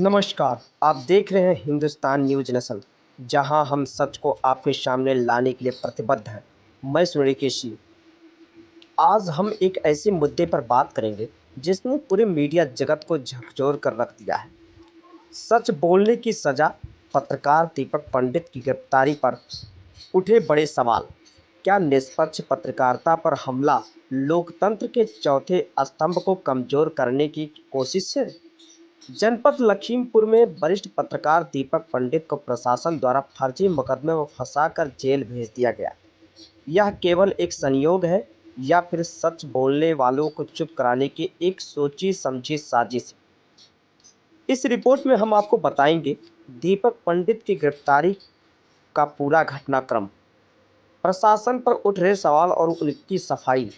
नमस्कार, आप देख रहे हैं हिंदुस्तान न्यूज़ नेशन, जहां हम सच को आपके सामने लाने के लिए प्रतिबद्ध हैं। मैं सुरेश। आज हम एक ऐसे मुद्दे पर बात करेंगे जिसने पूरे मीडिया जगत को झकझोर कर रख दिया है। सच बोलने की सजा, पत्रकार दीपक पंडित की गिरफ्तारी पर उठे बड़े सवाल। क्या निष्पक्ष पत्रकारिता पर हमला लोकतंत्र के चौथे स्तंभ को कमजोर करने की कोशिश है? जनपद लखीमपुर में वरिष्ठ पत्रकार दीपक पंडित को प्रशासन द्वारा फर्जी मुकदमे में फंसाकर जेल भेज दिया गया। यह केवल एक संयोग है या फिर सच बोलने वालों को चुप कराने की एक सोची समझी साजिश? इस रिपोर्ट में हम आपको बताएंगे दीपक पंडित की गिरफ्तारी का पूरा घटनाक्रम, प्रशासन पर उठ रहे सवाल और उनकी सफाई।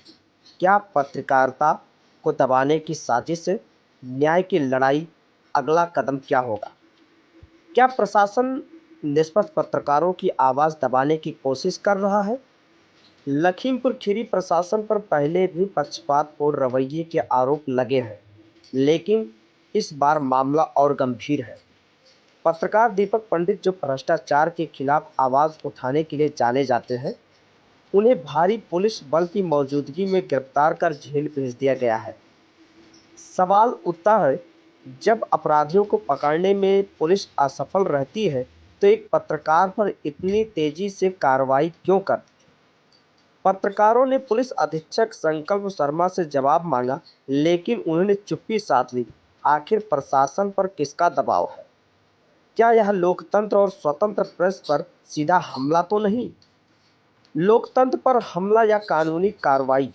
क्या पत्रकारिता को दबाने की साजिश है? न्याय की लड़ाई, अगला कदम क्या होगा? क्या प्रशासन निष्पक्ष पत्रकारों की आवाज़ दबाने की कोशिश कर रहा है? लखीमपुर खीरी प्रशासन पर पहले भी पक्षपातपूर्ण रवैये के आरोप लगे हैं, लेकिन इस बार मामला और गंभीर है। पत्रकार दीपक पंडित, जो भ्रष्टाचार के खिलाफ आवाज़ उठाने के लिए जाने जाते हैं, उन्हें भारी पुलिस बल की मौजूदगी में गिरफ्तार कर जेल भेज दिया गया है। सवाल उठता है, जब अपराधियों को पकड़ने में पुलिस असफल रहती है तो एक पत्रकार पर इतनी तेजी से कार्रवाई क्यों करती है? पत्रकारों ने पुलिस अधीक्षक संकल्प शर्मा से जवाब मांगा, लेकिन उन्होंने चुप्पी साध ली। आखिर प्रशासन पर किसका दबाव है? क्या यह लोकतंत्र और स्वतंत्र प्रेस पर सीधा हमला तो नहीं? लोकतंत्र पर हमला या कानूनी कार्रवाई?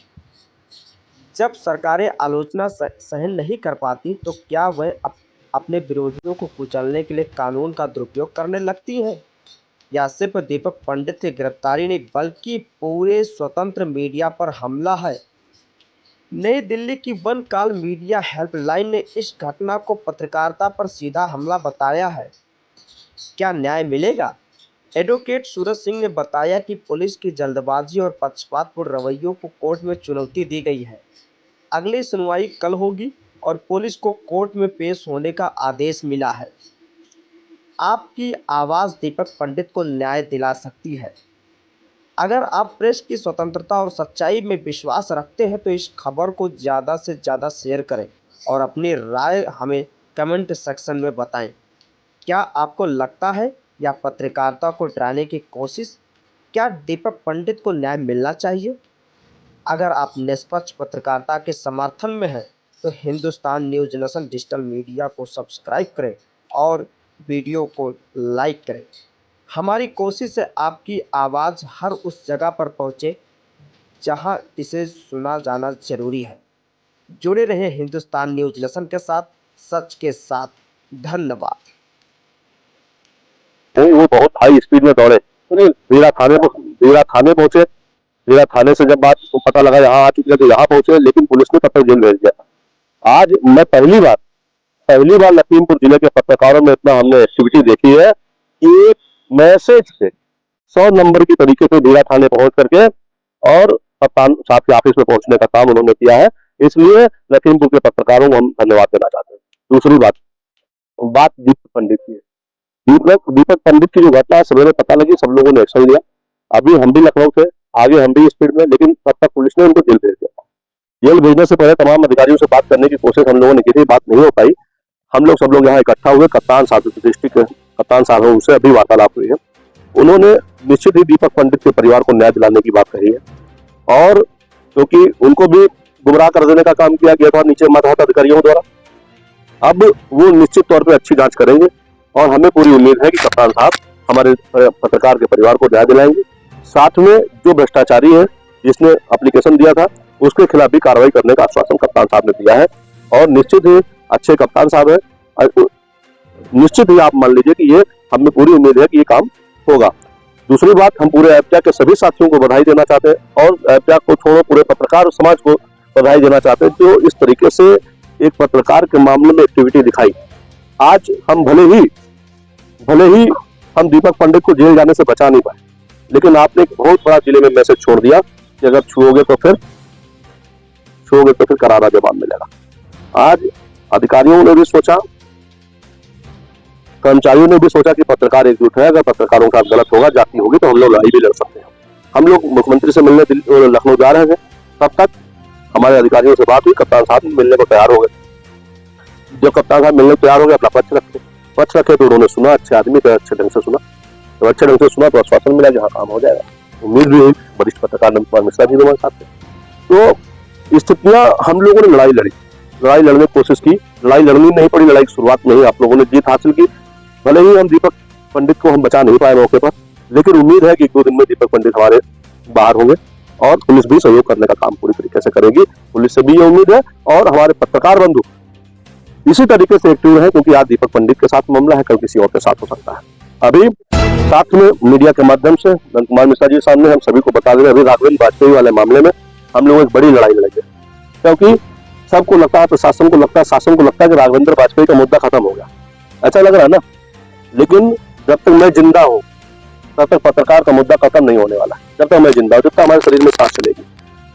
जब सरकारें आलोचना सहन नहीं कर पाती तो क्या वह अपने विरोधियों को कुचलने के लिए कानून का दुरुपयोग करने लगती हैं? या सिर्फ दीपक पंडित की गिरफ्तारी नहीं बल्कि पूरे स्वतंत्र मीडिया पर हमला है? नई दिल्ली की वन कॉल मीडिया हेल्पलाइन ने इस घटना को पत्रकारिता पर सीधा हमला बताया है। क्या न्याय मिलेगा? एडवोकेट सूरज सिंह ने बताया कि पुलिस की जल्दबाजी और पक्षपातपूर्ण रवैयों को कोर्ट में चुनौती दी गई है। अगली सुनवाई कल होगी और पुलिस को कोर्ट में पेश होने का आदेश मिला है। आपकी आवाज़ दीपक पंडित को न्याय दिला सकती है। अगर आप प्रेस की स्वतंत्रता और सच्चाई में विश्वास रखते हैं तो इस खबर को ज़्यादा से ज़्यादा शेयर करें और अपनी राय हमें कमेंट सेक्शन में बताएं। क्या आपको लगता है या पत्रकारिता को डराने की कोशिश? क्या दीपक पंडित को न्याय मिलना चाहिए? अगर आप निष्पक्ष पत्रकारिता के समर्थन में हैं तो Hindustan news nation digital media को सब्सक्राइब करें और वीडियो को लाइक करें। हमारी कोशिश है आपकी आवाज़ हर उस जगह पर पहुंचे जहां इसे सुना जाना जरूरी है। जुड़े रहे हिंदुस्तान न्यूज़ नेशन के साथ, सच के साथ। धन्यवाद। वो बहुत हाई स्पीड में दौड़े, रीरा थाने पहुंचे। रीरा थाने से जब बात को पता लगा यहाँ आ चुके तो यहाँ पहुंचे, लेकिन पुलिस ने तब तक जेल भेज दिया। आज मैं पहली बार लखीमपुर जिले के पत्रकारों में इतना हमने एक्टिविटी देखी है कि मैसेज से 100 नंबर की तरीके से रीरा थाने पहुंच करके और कप्तान साहब के ऑफिस में पहुंचने का काम उन्होंने किया है। इसलिए लखीमपुर के पत्रकारों को हम धन्यवाद देना चाहते हैं। दूसरी बात दीपक पंडित की है। दीपक पंडित की जो घटना सवेरे पता लगी, सब लोगों ने एक्शन लिया। अभी हम भी लखनऊ थे, आगे हम भी स्पीड में, लेकिन तब तक पुलिस ने उनको जेल भेज दिया। जेल भेजने से पहले तमाम अधिकारियों से बात करने की कोशिश हम लोगों ने की थी, बात नहीं हो पाई। सब लोग यहाँ इकट्ठा हुए, कप्तान साहब डिस्ट्रिक्ट के कप्तान साहब हैं, उनसे अभी वार्तालाप हुई है। उन्होंने निश्चित ही दीपक पंडित के परिवार को न्याय दिलाने की बात कही है, और क्योंकि उनको भी गुमराह कर देने का काम किया गया था नीचे मातहत अधिकारियों द्वारा, अब वो निश्चित तौर पर अच्छी जांच करेंगे और हमें पूरी उम्मीद है कि कप्तान साहब हमारे पत्रकार के परिवार को न्याय दिलाएंगे। साथ में जो भ्रष्टाचारी है जिसने एप्लीकेशन दिया था, उसके खिलाफ भी कार्रवाई करने का आश्वासन कप्तान साहब ने दिया है, और निश्चित ही अच्छे कप्तान साहब है। निश्चित ही आप मान लीजिए कि ये हमें पूरी उम्मीद है कि ये काम होगा। दूसरी बात, हम पूरे एफटीआई के सभी साथियों को बधाई देना चाहते हैं, और एफटीआई को छोड़ो पूरे पत्रकार समाज को बधाई देना चाहते हैं जो इस तरीके से एक पत्रकार के मामले में एक्टिविटी दिखाई। आज हम भले ही हम दीपक पंडित को जेल जाने से बचा नहीं पाए, लेकिन आपने एक बहुत बड़ा जिले में मैसेज छोड़ दिया कि अगर छुओगे तो फिर करारा जवाब मिलेगा। आज अधिकारियों ने भी सोचा, कर्मचारियों ने भी सोचा कि पत्रकार एकजुट है, अगर पत्रकारों का गलत होगा, जाति होगी, तो हम लोग लड़ाई भी लड़ सकते हैं। हम लोग मुख्यमंत्री से मिलने लखनऊ जा रहे थे, तब तक हमारे अधिकारियों से बात हुई, कप्तान साहब मिलने को तैयार हो गए। जब कप्तान साहब मिलने को तैयार हो गए, अपना पक्ष रखे तो उन्होंने सुना, अच्छे आदमी थे, अच्छे ढंग से सुना। जब अच्छे ढंग से सुना तो आश्वासन मिला कि हाँ काम हो जाएगा। उम्मीद भी हुई, वरिष्ठ पत्रकार नंद कुमार मिश्रा जी भी हमारे साथ थे। तो स्थितियां हम लोगों ने लड़ाई लड़ी, लड़ाई लड़ने की कोशिश की, लड़ाई लड़नी नहीं पड़ी, लड़ाई की शुरुआत में ही आप लोगों ने जीत हासिल की। भले ही हम दीपक पंडित को हम बचा नहीं पाए मौके पर, लेकिन उम्मीद है कि 1-2 दिन में दीपक पंडित हमारे बाहर होंगे और पुलिस भी सहयोग करने का काम पूरी तरीके से करेगी। पुलिस से भी ये उम्मीद है और हमारे पत्रकार बंधु इसी तरीके से एक्टिव रहे, क्योंकि आज दीपक पंडित के साथ मामला है, कल किसी और के साथ हो सकता है। अभी साथ में मीडिया के माध्यम से नंद कुमार मिश्रा जी के सामने हम सभी को बता दें, अभी राघवेंद्र वाजपेयी वाले मामले में हम लोग एक बड़ी लड़ाई लड़ेंगे, क्योंकि सबको लगता है, प्रशासन को लगता है, शासन को लगता है कि राघवेंद्र वाजपेयी का मुद्दा खत्म हो गया, अच्छा लग रहा है ना। लेकिन जब तक मैं जिंदा हूँ तब तक पत्रकार का मुद्दा खत्म नहीं होने वाला। जब तक मैं जिंदा हूँ, जब तक हमारे शरीर में सांस चलेगी,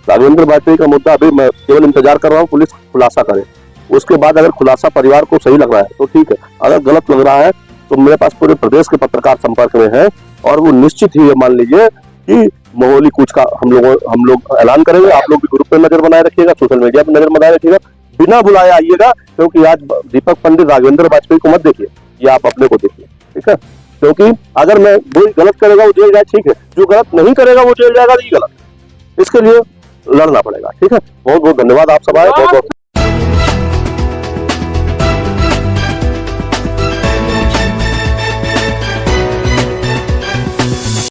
राघवेंद्र वाजपेयी का मुद्दा अभी मैं केवल इंतजार कर रहा हूँ पुलिस खुलासा करे। उसके बाद अगर खुलासा परिवार को सही लग रहा है तो ठीक है, अगर गलत लग रहा है तो मेरे पास पूरे प्रदेश के पत्रकार संपर्क में हैं और वो निश्चित ही ये मान लीजिए कि माहौली कूच का हम लोग ऐलान करेंगे। आप लोग भी ग्रुप पे नजर बनाए रखिएगा, सोशल मीडिया पे नजर बनाए रखिएगा, बिना बुलाए आइएगा, क्योंकि आज दीपक पंडित राघवेंद्र वाजपेयी को मत देखिए, ये आप अपने को देखिए, ठीक है। क्योंकि अगर मैं वो गलत करेगा वो जेल जाए, ठीक है, जो गलत नहीं करेगा वो जेल जाएगा, नहीं गलत, इसके लिए लड़ना पड़ेगा, ठीक है। बहुत बहुत धन्यवाद आप सब आए, बहुत बहुत